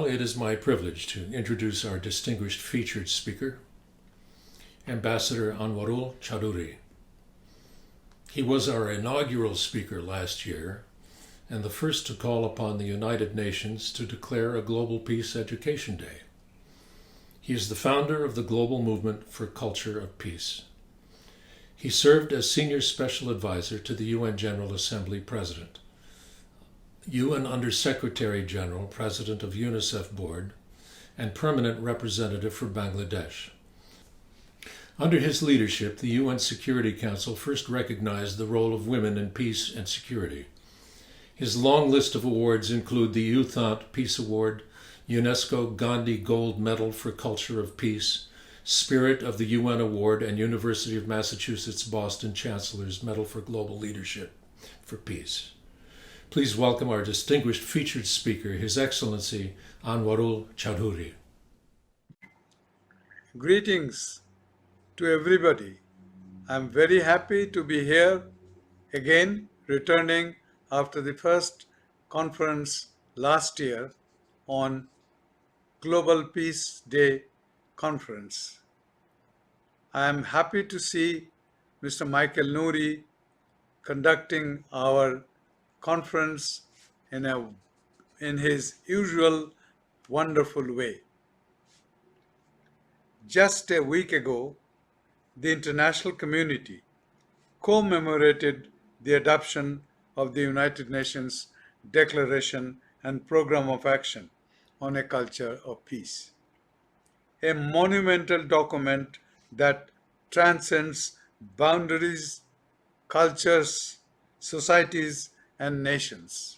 it is my privilege to introduce our distinguished featured speaker, Ambassador Anwarul Chowdhury. He was our inaugural speaker last year and the first to call upon the United Nations to declare a Global Peace Education Day. He is the founder of the Global Movement for Culture of Peace. He served as Senior Special Advisor to the UN General Assembly President, UN Under-Secretary General, President of UNICEF Board, and Permanent Representative for Bangladesh. Under his leadership, the UN Security Council first recognized the role of women in peace and security. His long list of awards include the U Thant Peace Award, UNESCO Gandhi Gold Medal for Culture of Peace, Spirit of the UN Award, and University of Massachusetts Boston Chancellor's Medal for Global Leadership for Peace. Please welcome our distinguished featured speaker, His Excellency Anwarul Chowdhury. Greetings to everybody. I'm very happy to be here again, returning after the first conference last year on Global Peace Day conference. I am happy to see Mr. Michael Nouri conducting our conference in his usual wonderful way. Just a week ago, the international community commemorated the adoption of the United Nations Declaration and Program of Action on a Culture of Peace, a monumental document that transcends boundaries, cultures, societies, and nations.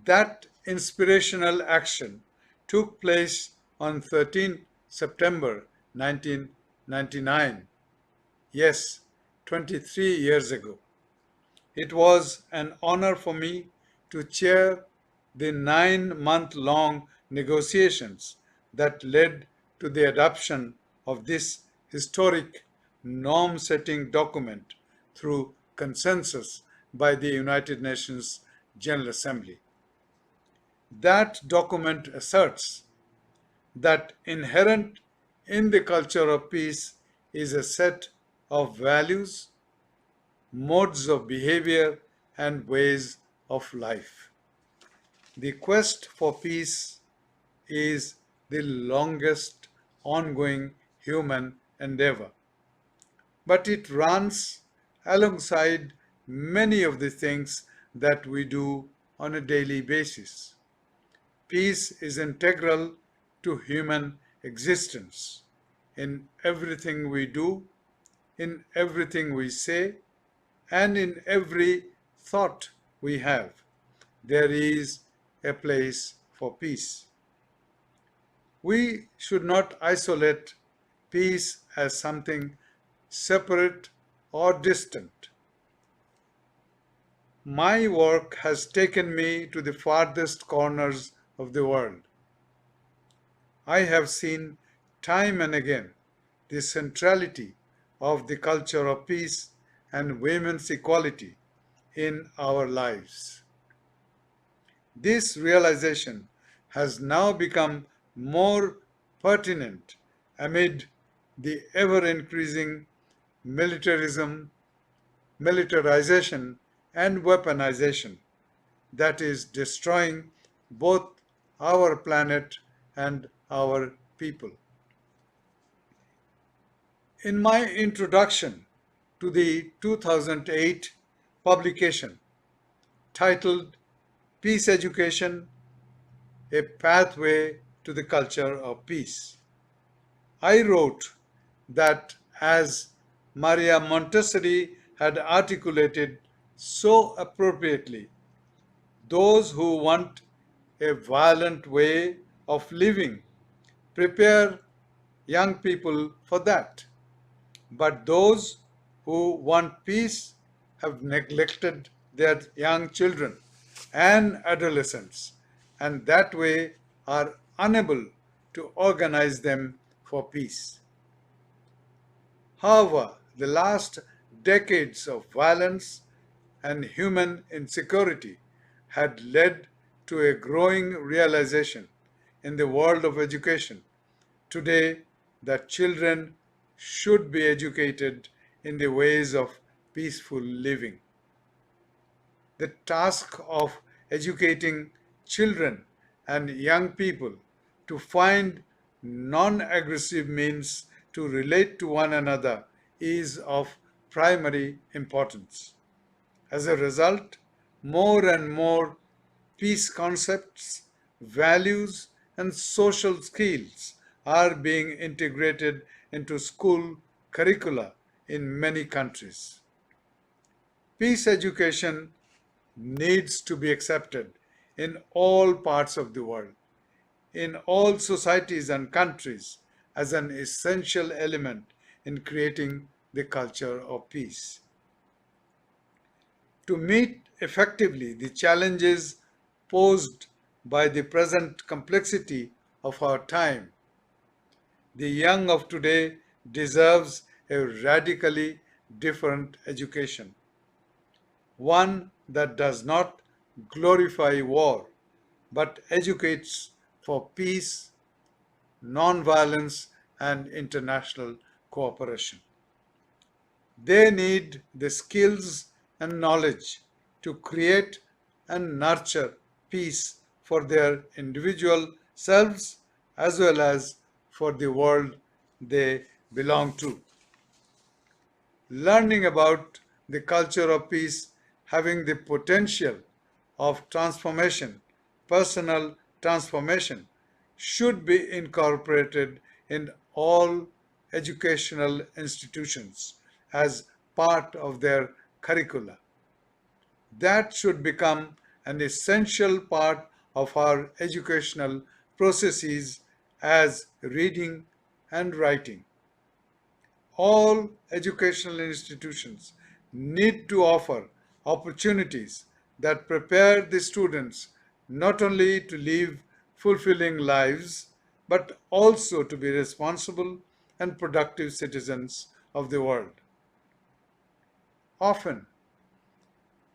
That inspirational action took place on 13 September 1999. Yes, 23 years ago. It was an honor for me to chair the 9-month-long negotiations that led to the adoption of this historic norm-setting document through consensus by the United Nations General Assembly. That document asserts that inherent in the culture of peace is a set of values, modes of behavior, and ways of life. The quest for peace is the longest ongoing human endeavor, but it runs alongside many of the things that we do on a daily basis. Peace is integral to human existence. In everything we do, in everything we say, and in every thought we have, there is a place for peace. We should not isolate peace as something separate or distant. My work has taken me to the farthest corners of the world. I have seen time and again the centrality of the culture of peace and women's equality in our lives. This realization has now become more pertinent amid the ever-increasing militarization and weaponization that is destroying both our planet and our people. In my introduction to the 2008 publication titled Peace Education, A Pathway to the Culture of Peace, I wrote that as Maria Montessori had articulated so appropriately, those who want a violent way of living prepare young people for that. But those who want peace have neglected their young children and adolescents, and that way are unable to organize them for peace. However, the last decades of violence and human insecurity had led to a growing realization in the world of education today that children should be educated in the ways of peaceful living. The task of educating children and young people to find non aggressive means to relate to one another is of primary importance. As a result, more and more peace concepts, values, and social skills are being integrated into school curricula in many countries. Peace education needs to be accepted in all parts of the world, in all societies and countries, as an essential element in creating the culture of peace. To meet effectively the challenges posed by the present complexity of our time, the young of today deserves a radically different education, one that does not glorify war but educates for peace, non-violence, and international cooperation. They need the skills and knowledge to create and nurture peace for their individual selves as well as for the world they belong to. Learning about the culture of peace having the potential of transformation, personal transformation, should be incorporated in all educational institutions as part of their curricula. That should become an essential part of our educational processes as reading and writing. All educational institutions need to offer opportunities that prepare the students not only to live fulfilling lives but also to be responsible and productive citizens of the world. Often,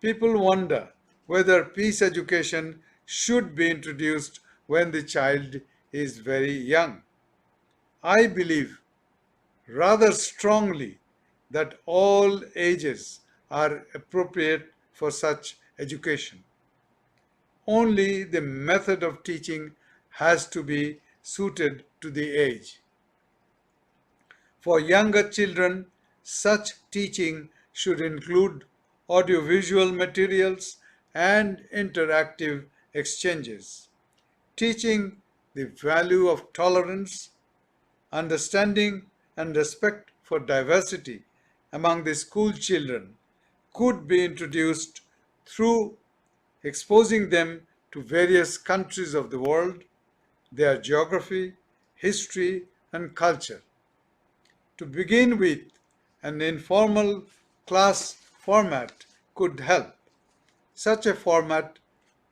people wonder whether peace education should be introduced when the child is very young. I believe rather strongly that all ages are appropriate for such education. Only the method of teaching has to be suited to the age. For younger children, such teaching should include audiovisual materials and interactive exchanges, teaching the value of tolerance, understanding, and respect for diversity among the school children could be introduced through exposing them to various countries of the world, their geography, history, and culture. To begin with, an informal class format could help. Such a format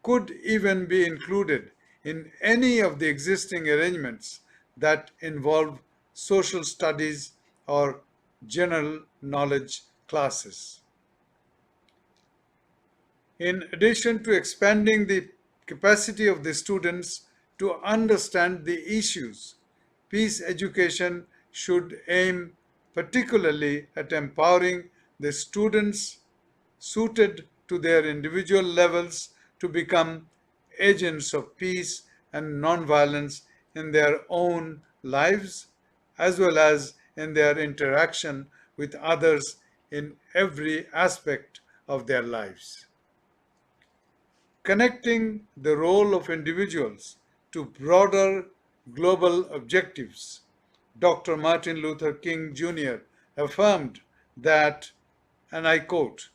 could even be included in any of the existing arrangements that involve social studies or general knowledge classes. In addition to expanding the capacity of the students to understand the issues, peace education should aim particularly at empowering the students suited to their individual levels to become agents of peace and nonviolence in their own lives as well as in their interaction with others in every aspect of their lives. Connecting the role of individuals to broader global objectives, Dr. Martin Luther King Jr. affirmed that, and I quote,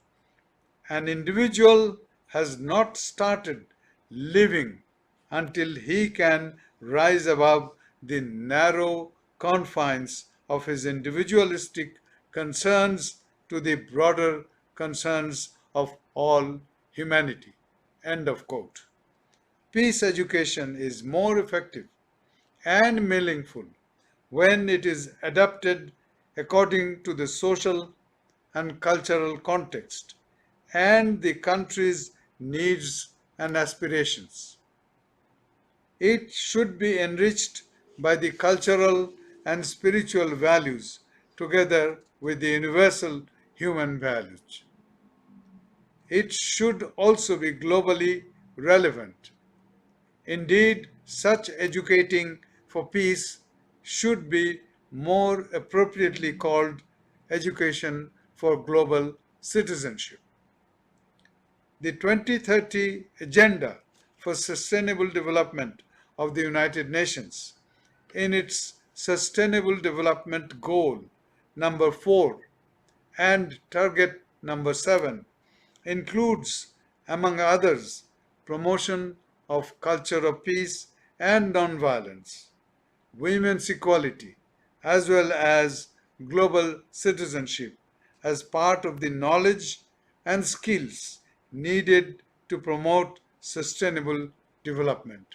an individual has not started living until he can rise above the narrow confines of his individualistic concerns to the broader concerns of all humanity. End of quote. Peace education is more effective and meaningful when it is adapted according to the social and cultural context and the country's needs and aspirations. It should be enriched by the cultural and spiritual values together with the universal human values. It should also be globally relevant. Indeed, such educating for peace should be more appropriately called education for global citizenship. The 2030 Agenda for Sustainable Development of the United Nations, in its Sustainable Development Goal number 4 and Target number 7, includes, among others, promotion of culture of peace and nonviolence, women's equality, as well as global citizenship as part of the knowledge and skills needed to promote sustainable development.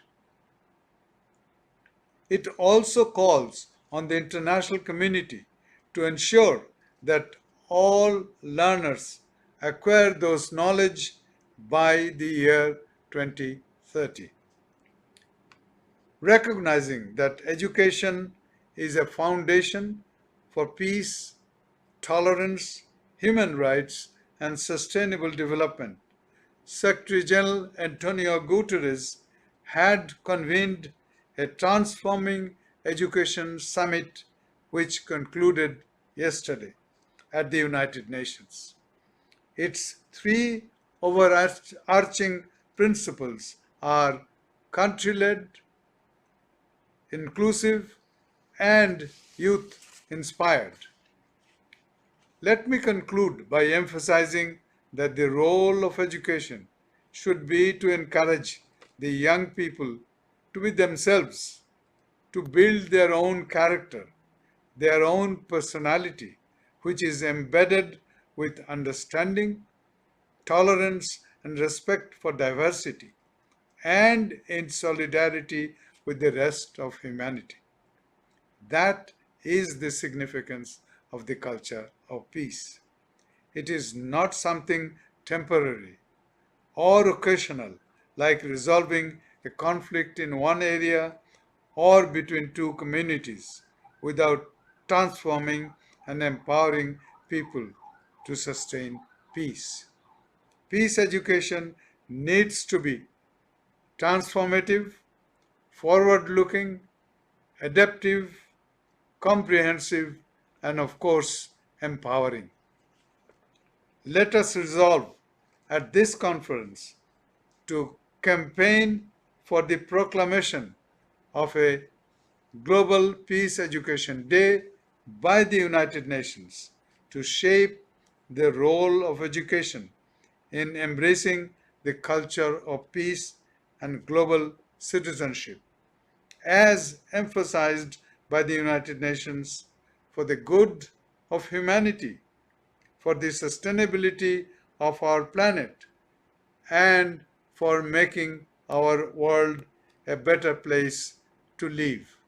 It also calls on the international community to ensure that all learners acquire those knowledge by the year 2030. Recognizing that education is a foundation for peace, tolerance, human rights, and sustainable development, Secretary General Antonio Guterres had convened a Transforming Education Summit which concluded yesterday at the United Nations. Its three overarching principles are country led, inclusive, and youth inspired. Let me conclude by emphasizing that the role of education should be to encourage the young people to be themselves, to build their own character, their own personality, which is embedded with understanding, tolerance, and respect for diversity, and in solidarity with the rest of humanity. That is the significance of the culture of peace. It is not something temporary or occasional, like resolving a conflict in one area or between two communities, without transforming and empowering people to sustain peace. Peace education needs to be transformative, forward looking, adaptive, comprehensive, and of course, empowering. Let us resolve at this conference to campaign for the proclamation of a Global Peace Education Day by the United Nations to shape the role of education in embracing the culture of peace and global citizenship, as emphasized by the United Nations, for the good of humanity, for the sustainability of our planet, and for making our world a better place to live.